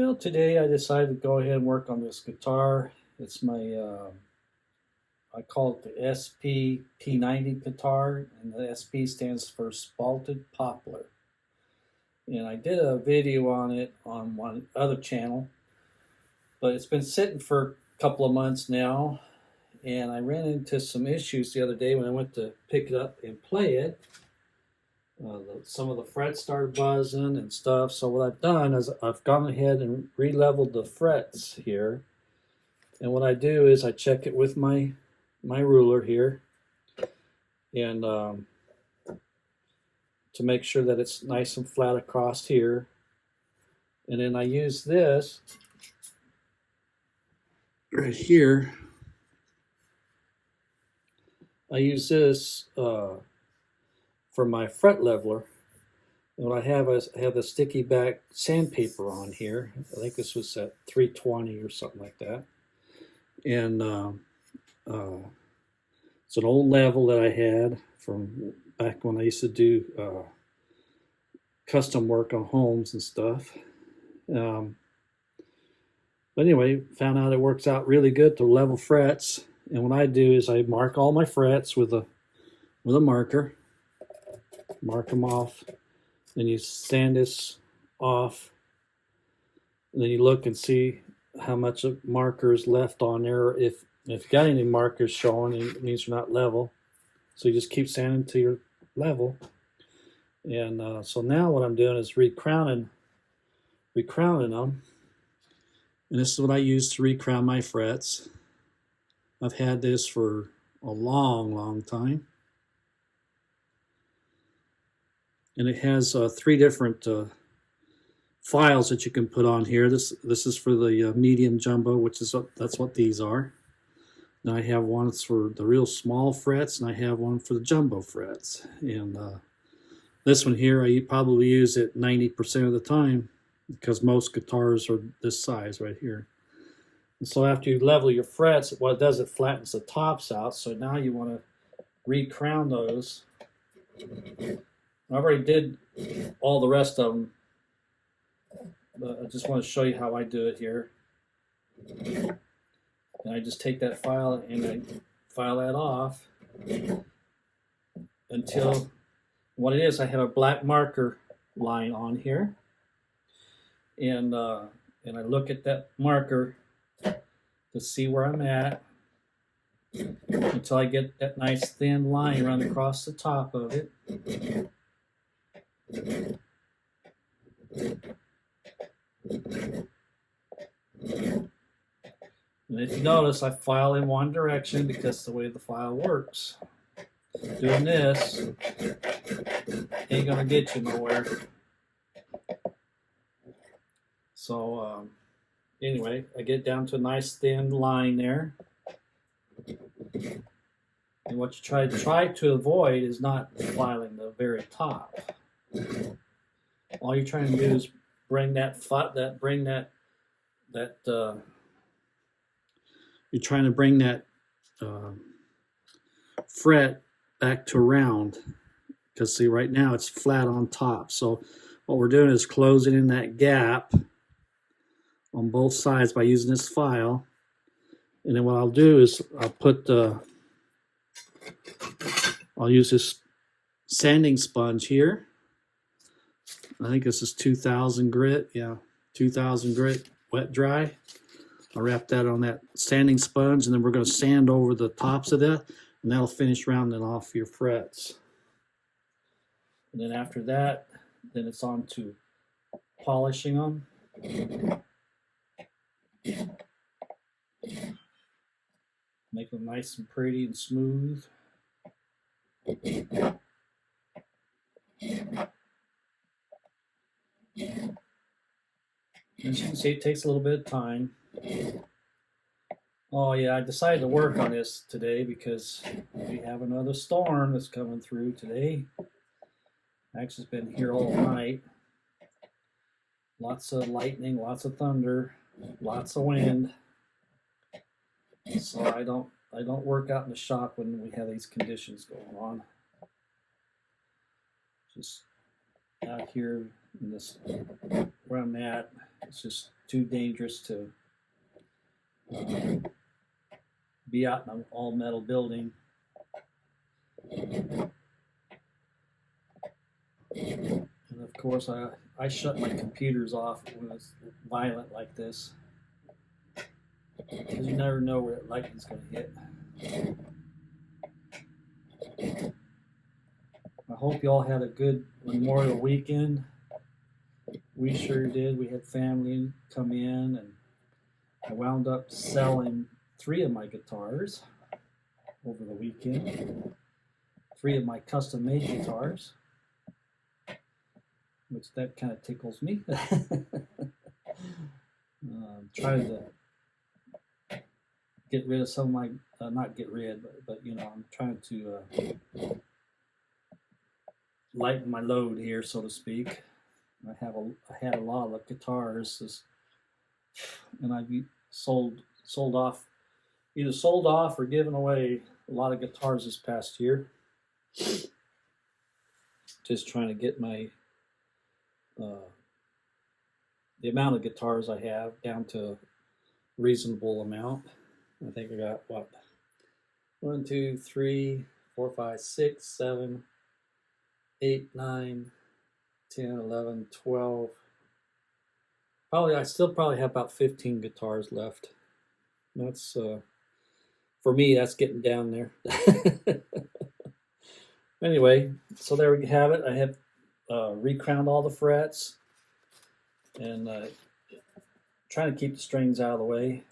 Well, today I decided to go ahead and work on this guitar. It's my, I call it the SP P90 guitar, and the SP stands for Spalted Poplar. And I did a video on it on one other channel, but it's been sitting for a couple of months now, and I ran into some issues the other day when I went to pick it up and play it. Some of the frets started buzzing and stuff. So what I've done is I've gone ahead and re-leveled the frets here. And what I do is I check it with my ruler here, and to make sure that it's nice and flat across here. And then I use this right here. I use this for my fret leveler. And what I have is I have the sticky back sandpaper on here. I think this was at 320 or something like that. And it's an old level that I had from back when I used to do custom work on homes and stuff. But anyway, found out it works out really good to level frets. And what I do is I mark all my frets with a marker. Mark them off, then you sand this off, and then you look and see how much of marker is left on there. If you got any markers showing, it means you're not level. So you just keep sanding till you're level. And so now what I'm doing is recrowning them. And this is what I use to recrown my frets. I've had this for a long time. And it has 3 different files that you can put on here. This is for the medium jumbo, that's what these are. And I have one that's for the real small frets, and I have one for the jumbo frets. And this one here, I probably use it 90% of the time because most guitars are this size right here. And so after you level your frets, what it does, it flattens the tops out. So now you want to recrown those. I already did all the rest of them, but I just want to show you how I do it here. And I just take that file and I file that off until what it is, I have a black marker line on here, and I look at that marker to see where I'm at until I get that nice thin line run across the top of it. And if you notice, I file in one direction because that's the way the file works. Doing this ain't gonna get you nowhere. So anyway, I get down to a nice thin line there. And what you try to avoid is not filing the very top. All you're trying to do is bring that you're trying to bring that fret back to round, because see, right now it's flat on top. So what we're doing is closing in that gap on both sides by using this file. And then what I'll do is I'll use this sanding sponge here. I think this is 2000 grit. Yeah, 2000 grit wet dry. I'll wrap that on that sanding sponge, and then we're going to sand over the tops of that, and that'll finish rounding off your frets. And then after that, then it's on to polishing them. Make them nice and pretty and smooth. As you can see, it takes a little bit of time. Oh yeah, I decided to work on this today because we have another storm that's coming through today. Actually, it's been here all night. Lots of lightning, lots of thunder, lots of wind. So I don't work out in the shop when we have these conditions going on. Just out here in this where I'm at, it's just too dangerous to be out in an all metal building. And of course, I shut my computers off when it's violent like this, because you never know where lightning's going to hit. I hope you all had a good Memorial weekend. We sure did. We had family come in, and I wound up selling 3 of my guitars over the weekend. 3 of my custom-made guitars, which that kind of tickles me. Trying to get rid of some of my, not get rid, but you know, I'm trying to lighten my load here, so to speak. I had a lot of guitars, and I've sold off, either sold off or given away a lot of guitars this past year. Just trying to get my the amount of guitars I have down to a reasonable amount. I think I got what, 1, 2, 3, 4, 5, 6, 7, 8, 9, 10, 11, 12. I still probably have about 15 guitars left. That's for me, that's getting down there. Anyway, so there we have it. I have recrowned all the frets, and trying to keep the strings out of the way.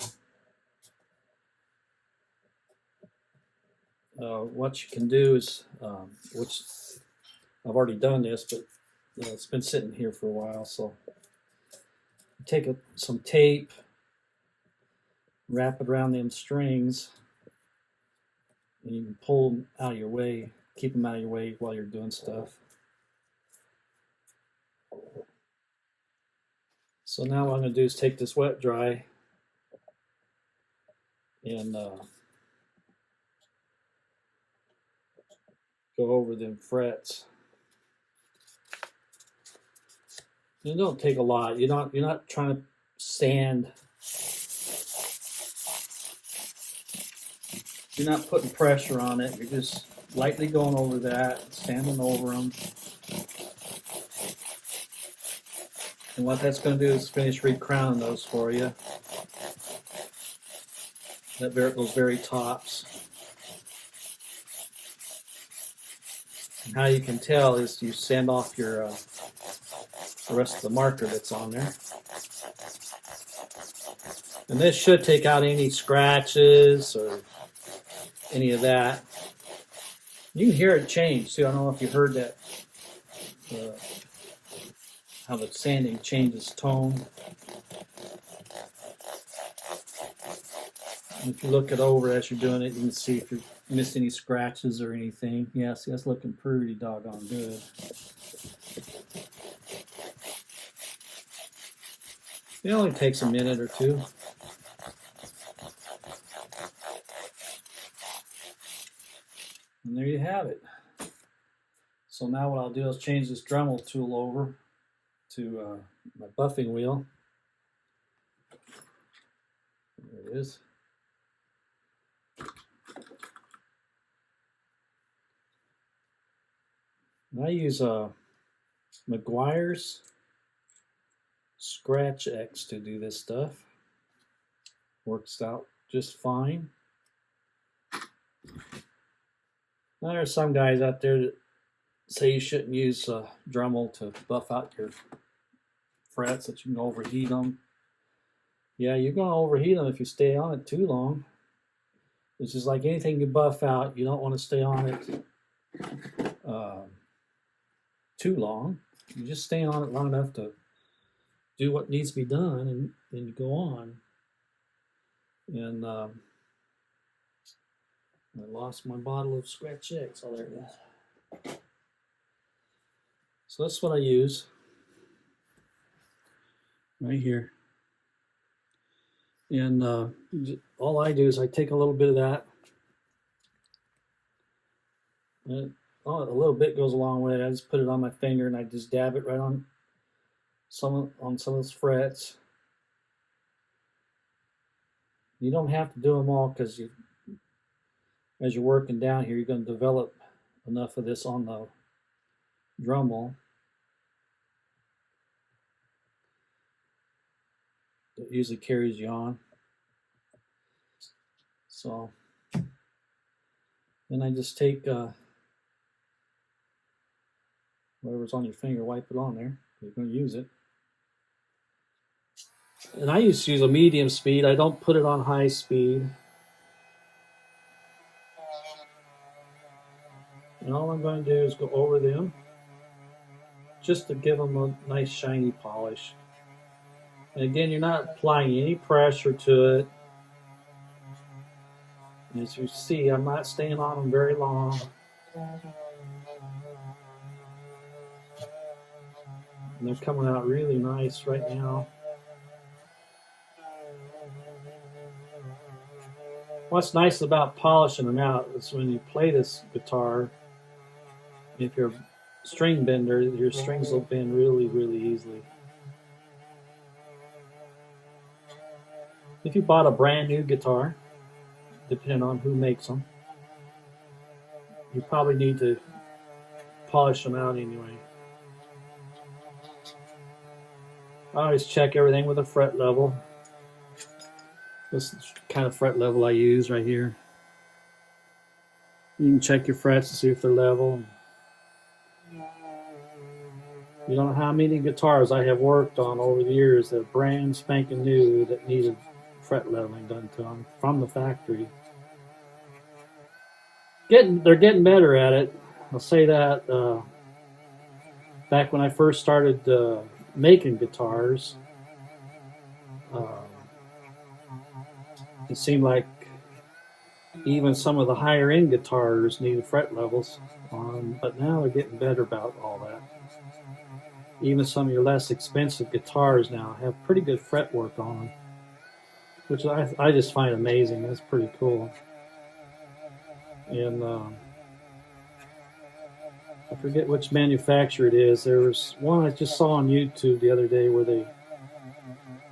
What you can do is, which I've already done this, but it's been sitting here for a while, so take some tape, wrap it around them strings, and you can pull them out of your way, keep them out of your way while you're doing stuff. So now what I'm going to do is take this wet dry and go over them frets. It don't take a lot. You're not trying to sand. You're not putting pressure on it. You're just lightly going over that, sanding over them. And what that's going to do is finish recrowning those for you. Those very tops. And how you can tell is you sand off your the rest of the marker that's on there. And this should take out any scratches or any of that. You can hear it change too. I don't know if you heard that, how the sanding changes tone. And if you look it over as you're doing it, you can see if you missed any scratches or anything. Yeah, see, that's looking pretty doggone good. It only takes a minute or two. And there you have it. So now what I'll do is change this Dremel tool over to my buffing wheel. There it is. And I use McGuire's Scratch X to do this stuff. Works out just fine. Now, there are some guys out there that say you shouldn't use Dremel to buff out your frets, that you can overheat them. Yeah, you're going to overheat them if you stay on it too long. It's just like anything you buff out, you don't want to stay on it too long. You just stay on it long enough to do what needs to be done, and then you go on. And I lost my bottle of Scratch X. Oh, there it is. So that's what I use right here. And all I do is I take a little bit of that. And, a little bit goes a long way. I just put it on my finger and I just dab it right on some of those frets. You don't have to do them all because as you're working down here, you're going to develop enough of this on the Dremel that usually carries you on. So then I just take whatever's on your finger, wipe it on there. You're going to use it. And I used to use a medium speed. I don't put it on high speed. And all I'm going to do is go over them just to give them a nice shiny polish. And again, you're not applying any pressure to it. And as you see, I'm not staying on them very long. And they're coming out really nice right now. What's nice about polishing them out is when you play this guitar, if you're a string bender, your strings will bend really, really easily. If you bought a brand new guitar, depending on who makes them, you probably need to polish them out anyway. I always check everything with a fret level. This is the kind of fret level I use right here. You can check your frets to see if they're level. You don't know how many guitars I have worked on over the years that are brand spanking new that needed fret leveling done to them from the factory. They're getting better at it. I'll say that. Back when I first started making guitars, it seemed like even some of the higher end guitars needed fret levels on, but now they're getting better about all that. Even some of your less expensive guitars now have pretty good fretwork on them, which I just find amazing. That's pretty cool. And I forget which manufacturer it is. There was one I just saw on YouTube the other day where they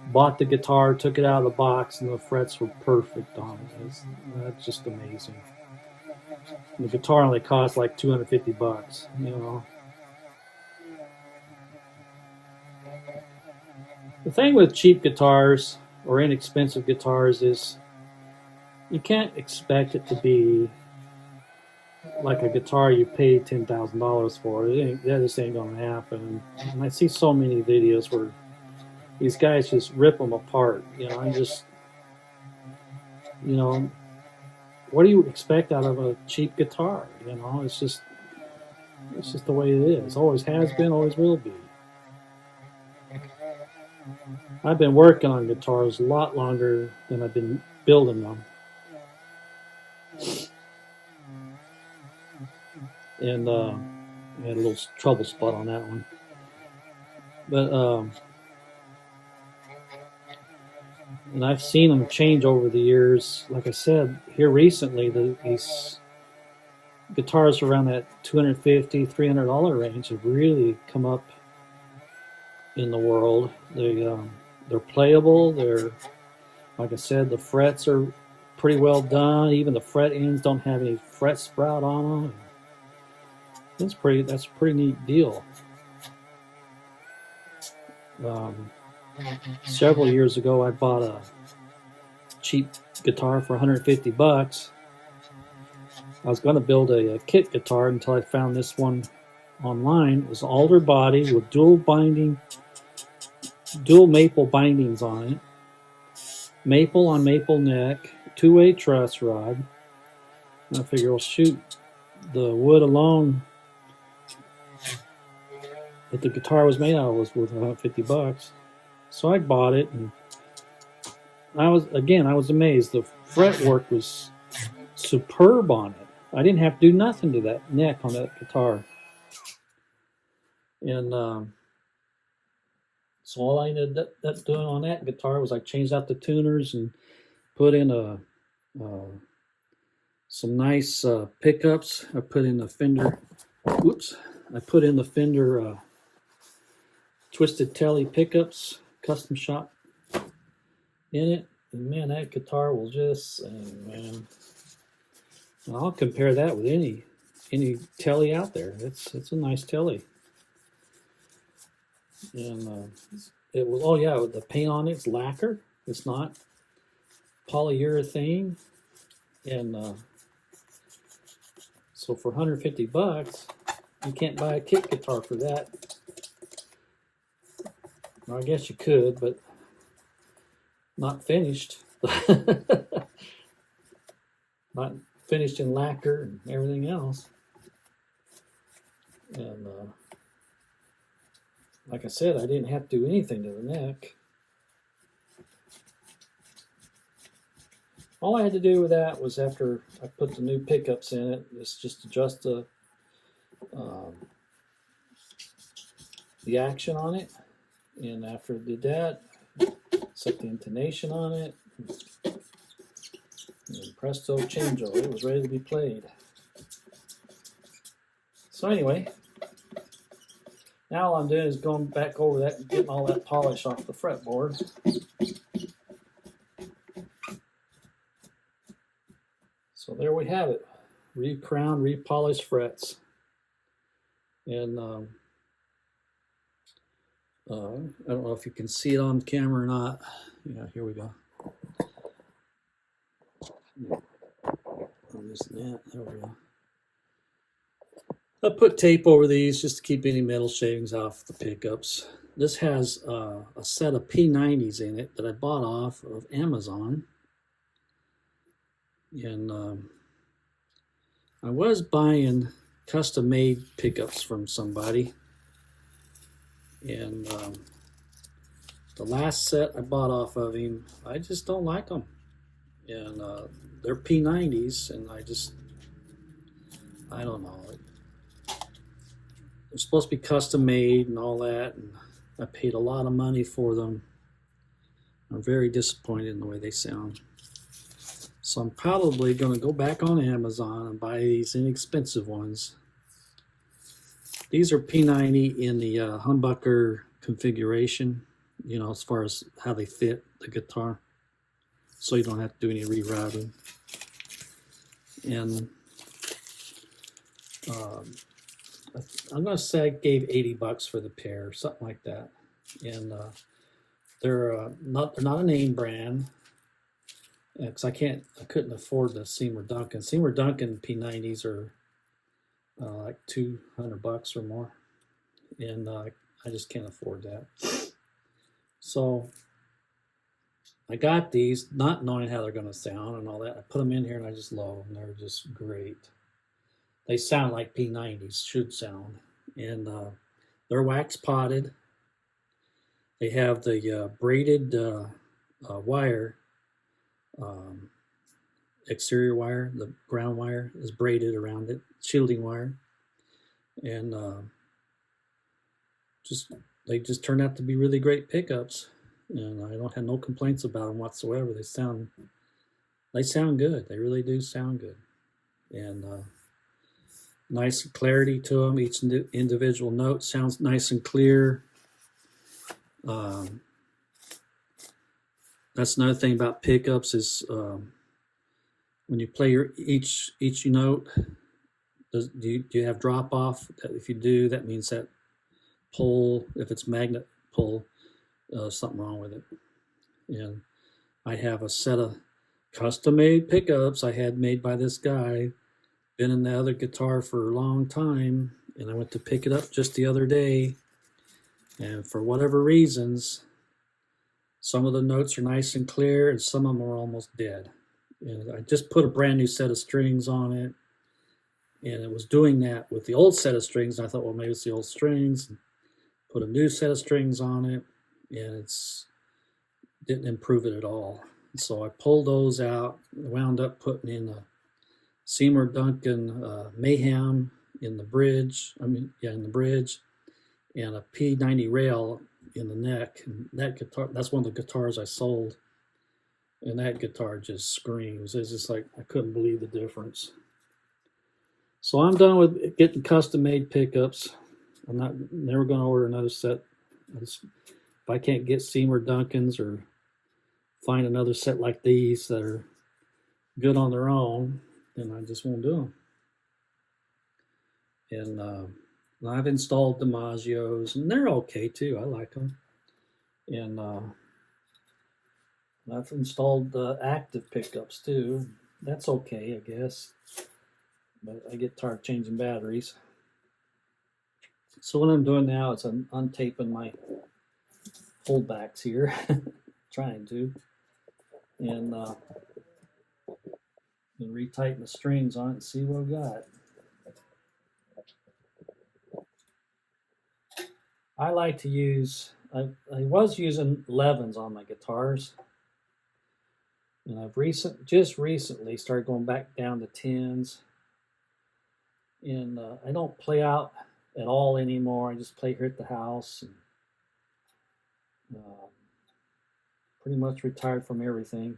bought the guitar, took it out of the box, and the frets were perfect on it. That's just amazing. And the guitar only cost like $250, you know. The thing with cheap guitars or inexpensive guitars is you can't expect it to be like a guitar you paid $10,000 for. That just ain't gonna happen. And I see so many videos where these guys just rip them apart. You know, what do you expect out of a cheap guitar? You know, it's just the way it is. Always has been, always will be. I've been working on guitars a lot longer than I've been building them. And I had a little trouble spot on that one. But and I've seen them change over the years. Like I said, here recently, these guitars around that $250, $300 range have really come up in the world. They're playable. They're, like I said, the frets are pretty well done. Even the fret ends don't have any fret sprout on them. That's a pretty neat deal. Several years ago, I bought a cheap guitar for $150. I was going to build a kit guitar until I found this one online. It was an alder body with dual maple bindings on it, maple on maple neck, two-way truss rod. And I figure, well, shoot, the wood alone that the guitar was made out of was worth $150. So I bought it, and I was amazed. The fretwork was superb on it. I didn't have to do nothing to that neck on that guitar. And so all I ended up doing on that guitar was I changed out the tuners and put in some nice pickups. I put in the Fender. I put in the Fender Twisted Telly pickups, custom shop in it. And man, that guitar will just sing, man. And I'll compare that with any telly out there. It's a nice telly. And it will. Oh yeah, the paint on it's lacquer. It's not polyurethane. And so for 150 bucks, you can't buy a kit guitar for that. Well, I guess you could, but not finished. Not finished in lacquer and everything else. And like I said, I didn't have to do anything to the neck. All I had to do with that was after I put the new pickups in it, is just adjust the action on it. And after I did that, set the intonation on it. And presto changeo, it was ready to be played. So anyway, now all I'm doing is going back over that and getting all that polish off the fretboard. So there we have it, re-crowned, re-polished frets. And I don't know if you can see it on camera or not. Yeah, here we go. There we go. I put tape over these just to keep any metal shavings off the pickups. This has a set of P90s in it that I bought off of Amazon. And I was buying custom-made pickups from somebody. And the last set I bought off of him, I just don't like them. And they're P90s, and I don't know. They're supposed to be custom made and all that, and I paid a lot of money for them. I'm very disappointed in the way they sound. So I'm probably going to go back on Amazon and buy these inexpensive ones. These are P90 in the humbucker configuration, you know, as far as how they fit the guitar. So you don't have to do any rerouting. And I'm going to say I gave 80 bucks for the pair, something like that. And they're not a name brand, because I couldn't afford the Seymour Duncan. Seymour Duncan P90s are like 200 bucks or more, and I just can't afford that. So I got these not knowing how they're going to sound and all that. I put them in here and I just love them. They're just great. They sound like P90s should sound. And they're wax potted. They have the braided wire, exterior wire. The ground wire is braided around it, shielding wire. And they just turned out to be really great pickups. And I don't have no complaints about them whatsoever. They sound good. They really do sound good. And nice clarity to them. Each individual note sounds nice and clear. That's another thing about pickups is when you play each note, do you have drop off? If you do, that means that pull, if it's magnet pull, something wrong with it. And I have a set of custom-made pickups I had made by this guy. Been in the other guitar for a long time, and I went to pick it up just the other day, and for whatever reasons, some of the notes are nice and clear, and some of them are almost dead. And I just put a brand new set of strings on it, and it was doing that with the old set of strings. And I thought, well, maybe it's the old strings. And put a new set of strings on it, and it's didn't improve it at all. So I pulled those out, wound up putting in a Seymour Duncan Mayhem in the bridge. In the bridge, and a P90 rail in the neck. And that guitar, that's one of the guitars I sold, and that guitar just screams. It's just like I couldn't believe the difference. So I'm done with getting custom-made pickups. I'm never going to order another set. If I can't get Seymour Duncans or find another set like these that are good on their own, then I just won't do them. And I've installed DiMaggio's, and they're okay too. I like them. And I've installed active pickups too. That's okay, I guess. But I get tired of changing batteries. So what I'm doing now is I'm untaping my holdbacks here, trying to, and retighten the strings on it and see what I've got. I like to use, I was using 11s on my guitars, and I've just recently started going back down to 10s, and I don't play out at all anymore. I just play here at the house, and pretty much retired from everything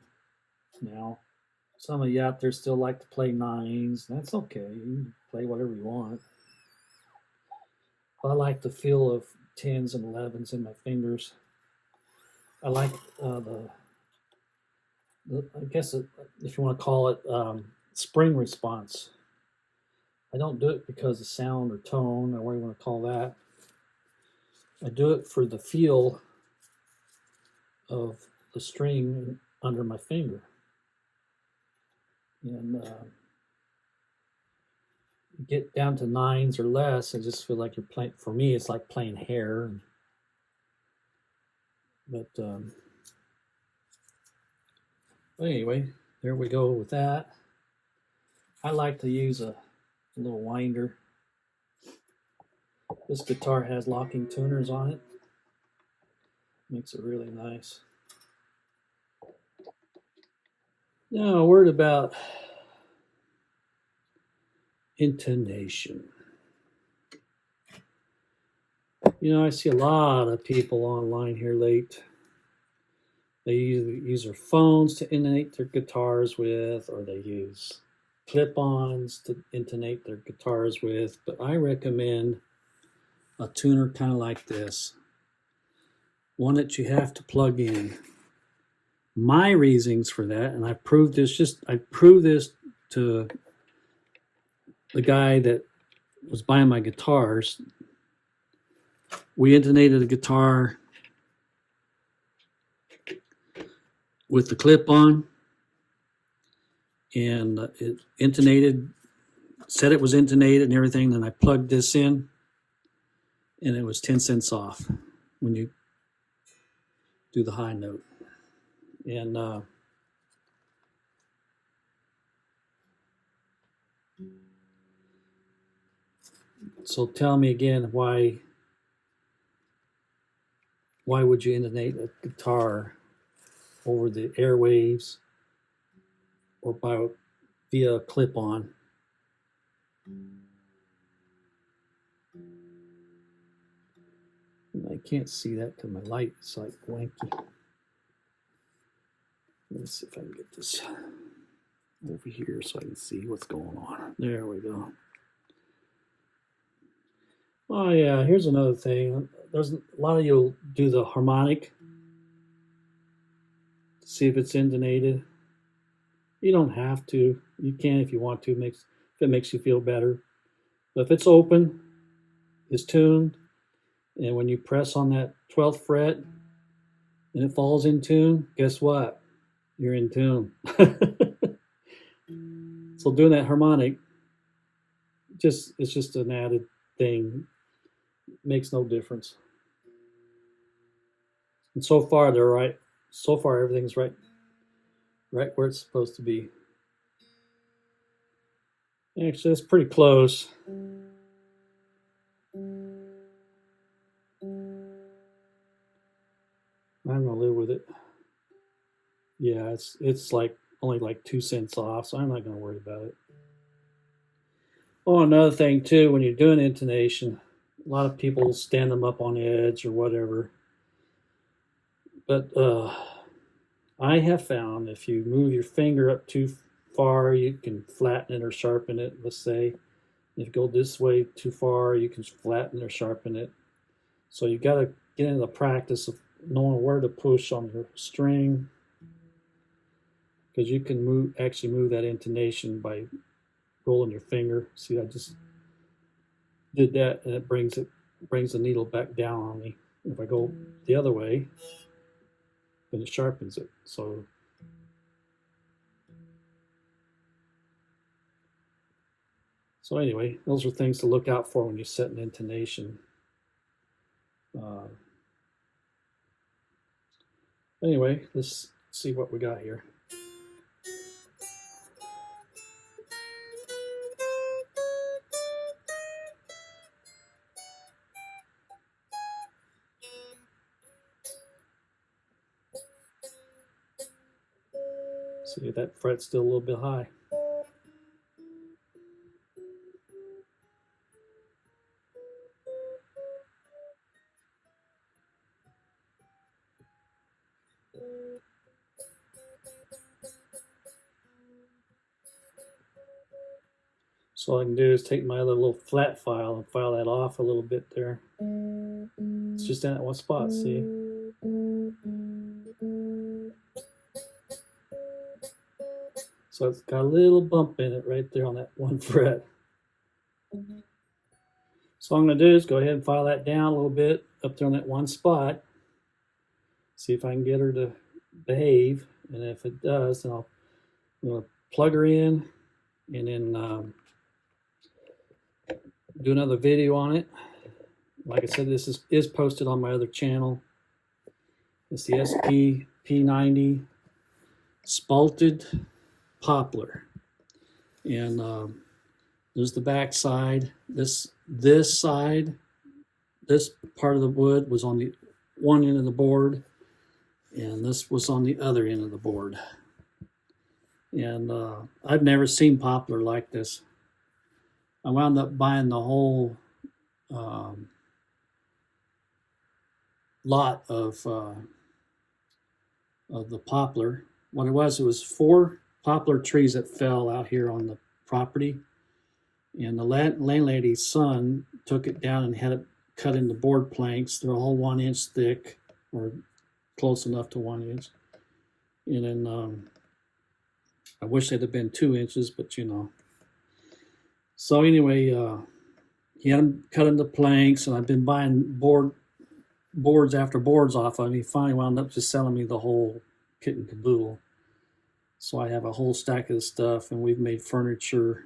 now. Some of you out there still like to play 9s. That's okay. You can play whatever you want. I like the feel of 10s and 11s in my fingers. I like I guess if you want to call it spring response. I don't do it because of sound or tone or what you want to call that. I do it for the feel of the string under my finger. And you get down to 9s or less, I just feel like you're playing, for me, it's like playing hair. But anyway, there we go with that. I like to use a little winder. This guitar has locking tuners on it. Makes it really nice. Now, a word about intonation. You know, I see a lot of people online here late. They use their phones to intonate their guitars with, or they use clip-ons to intonate their guitars with. But I recommend a tuner kind of like this. One that you have to plug in. My reasons for that, and I proved this to the guy that was buying my guitars. We intonated a guitar with the clip on, and it intonated, said it was intonated and everything. Then I plugged this in, and it was 10 cents off when you do the high note. And so tell me again, why would you intonate a guitar over the airwaves or via a clip-on? I can't see that because my light is like blanky. Let's see if I can get this over here so I can see what's going on. There we go. Oh yeah, here's another thing. There's a lot of you do the harmonic to see if it's intonated. You don't have to. You can if you want to, if it makes you feel better. But if it's open, it's tuned, and when you press on that 12th fret and it falls in tune, guess what? You're in tune. So doing that harmonic, it's just an added thing. Makes no difference. And so far they're right. So far everything's right where it's supposed to be. Actually, it's pretty close. I'm gonna live with it. Yeah, it's like only like 2 cents off, so I'm not gonna worry about it. Oh, another thing too, when you're doing intonation, a lot of people stand them up on edge or whatever. But I have found if you move your finger up too far, you can flatten it or sharpen it, let's say. If you go this way too far, you can flatten or sharpen it. So you got to get into the practice of knowing where to push on your string because you can actually move that intonation by rolling your finger. See, I just did that, and it brings the needle back down on me. If I go the other way, then it sharpens it. So anyway, those are things to look out for when you set an intonation. Anyway, let's see what we got here. See, that fret's still a little bit high. So all I can do is take my other little flat file and file that off a little bit there. It's just in that one spot, see? So it's got a little bump in it right there on that one fret. So all I'm going to do is go ahead and file that down a little bit up there on that one spot. See if I can get her to behave. And if it does, then I'm going to plug her in and then do another video on it. Like I said, this is posted on my other channel. It's the SP P90 spalted poplar, and there's the back side. This side, this part of the wood was on the one end of the board, and this was on the other end of the board. And I've never seen poplar like this. I wound up buying the whole lot of the poplar. What it was 4 poplar trees that fell out here on the property, and the landlady's son took it down and had it cut into board planks. They're all 1 inch thick, or close enough to 1 inch. And then I wish they'd have been 2 inches, but you know. So anyway, he had them cut into planks, and I've been buying boards after boards off of him. He finally wound up just selling me the whole kit and caboodle. So I have a whole stack of the stuff, and we've made furniture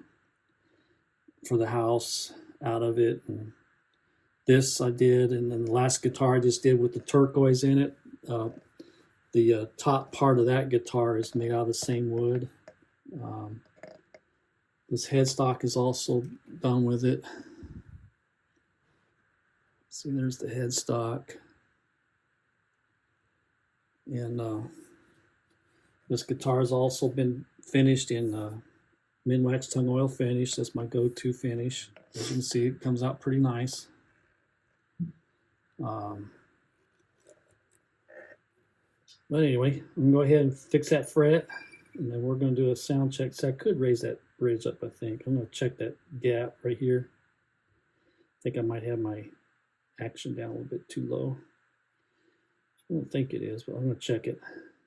for the house out of it. And this I did, and then the last guitar I just did with the turquoise in it. The top part of that guitar is made out of the same wood. This headstock is also done with it. See, there's the headstock. And this guitar has also been finished in Minwax tung oil finish. That's my go-to finish. As you can see, it comes out pretty nice. But anyway, I'm going to go ahead and fix that fret, and then we're going to do a sound check. So I could raise that bridge up, I think. I'm going to check that gap right here. I think I might have my action down a little bit too low. I don't think it is, but I'm going to check it.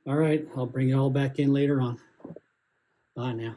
All right, I'll bring it all back in later on. Bye now.